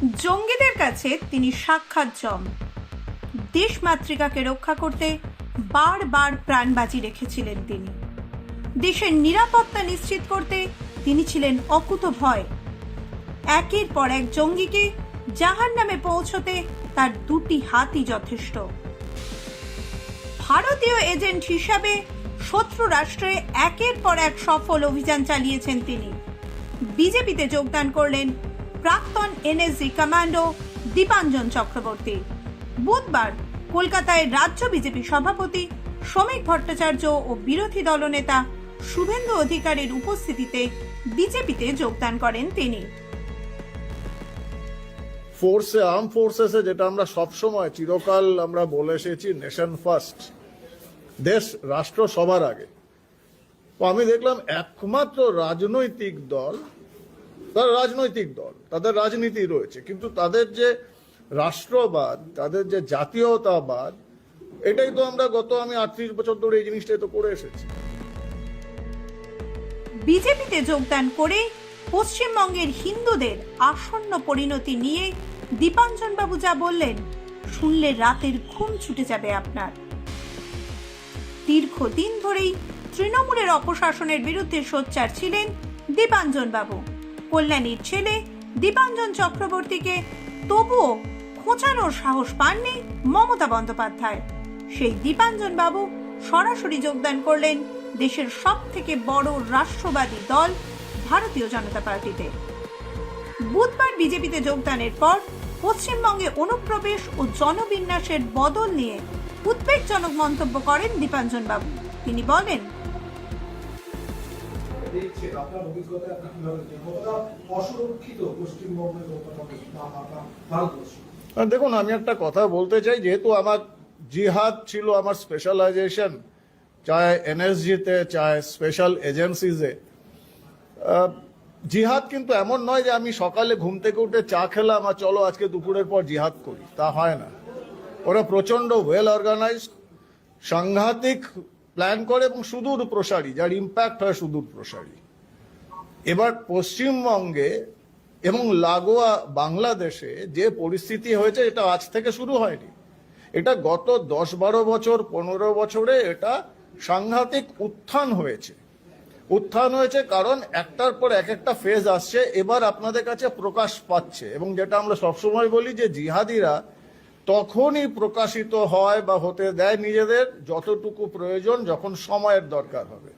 জঙ্গিদের কাছে তিনি সাক্ষাৎ জম। দেশ মাতৃকাকে রক্ষা করতে বারবার প্রাণ বাজি রেখেছিলেন তিনি। দেশের নিরাপত্তা নিশ্চিত করতে তিনি ছিলেন অকুতভয়। একের পর এক জঙ্গিকে জাহান্নামে পৌঁছতে তার দুটি হাতই যথেষ্ট। ভারতীয় এজেন্ট হিসাবে শত্রু রাষ্ট্রে একের পর এক সফল অভিযান চালিয়েছেন তিনি। বিজেপিতে যোগদান করলেন প্রাক্তন এনএসজি কমান্ডো দীপাঞ্জন চক্রবর্তী। বুধবার কলকাতায় রাজ্য বিজেপি সভাপতি শ্রমিক ভট্টাচার্য ও বিরোধী দলনেতা শুভেন্দু অধিকারীর উপস্থিতিতে বিজেপিতে যোগদান করেন তিনি। আর্ম ফোর্সেসে যেটা আমরা সবসময় চিরকাল আমরা বলে এসেছি, নেশন ফার্স্ট, দেশ রাষ্ট্র সবার আগে। তো আমি দেখলাম একমাত্র রাজনৈতিক দল, তাদের রাজনীতি রয়েছে, কিন্তু তাদের যে রাষ্ট্রবাদ, তাদের যে জাতীয়তাবাদ, এটাই তো আমরা আমি 38 বছর ধরে এই জিনিসটাই তো করে এসেছি। বিজেপিতে যোগদান করে পশ্চিমবঙ্গের হিন্দুদের আসন্ন পরিণতি নিয়ে দীপাঞ্জন বাবু যা বললেন, শুনলে রাতের ঘুম ছুটে যাবে আপনার। দীর্ঘদিন ধরেই তৃণমূলের অপশাসনের বিরুদ্ধে সোচ্চার ছিলেন দীপাঞ্জন বাবু। কল্যাণীর ছেলে দীপাঞ্জন চক্রবর্তীকে তবুও খোঁচানোর সাহস পাননি মমতা বন্দ্যোপাধ্যায়। সেই দীপাঞ্জন বাবু সরাসরি যোগদান করলেন দেশের সব থেকে বড় রাষ্ট্রবাদী দল ভারতীয় জনতা পার্টিতে। বুধবার বিজেপিতে যোগদানের পর পশ্চিমবঙ্গে অনুপ্রবেশ ও জনবিন্যাসের বদল নিয়ে উদ্বেগজনক মন্তব্য করেন দীপাঞ্জন বাবু। তিনি বলেন, দেখুন, আমি একটা কথা বলতে চাই, যেহেতু আমার জিহাদ ছিল আমার স্পেশালাইজেশন, চাहे এনএসজিতে চাहे স্পেশাল এজেন্সিজে। জিহাদ কিন্তু এমন নয় যে আমি সকালে ঘুম থেকে উঠে চা খেলাম আর চলো আজকে দুপুরের পর জিহাদ করি, তা হয় না। ওরা প্রচন্ড ওয়েল অর্গানাইজড, সাংঘাতিক প্ল্যান করে এবং সুদূর প্রসারী, যার ইম্প্যাক্ট হয় সুদূর প্রসারী। এবার পশ্চিমবঙ্গে এবং লাগোয়া বাংলাদেশে যে পরিস্থিতি হয়েছে, এটা আজ থেকে শুরু হয়নি, এটা গত 10-12 বছর 15 বছরে এটা সাংঘাতিক উত্থান হয়েছে। কারণ একটার পর এক একটা ফেজ আসছে, এবার আপনাদের কাছে প্রকাশ পাচ্ছে। এবং যেটা আমরা সবসময় বলি যে জিহাদিরা তখনই প্রকাশিত হয় বা হতে দেয় নিজেদের যতটুকু প্রয়োজন, যখন সময়ের দরকার হবে।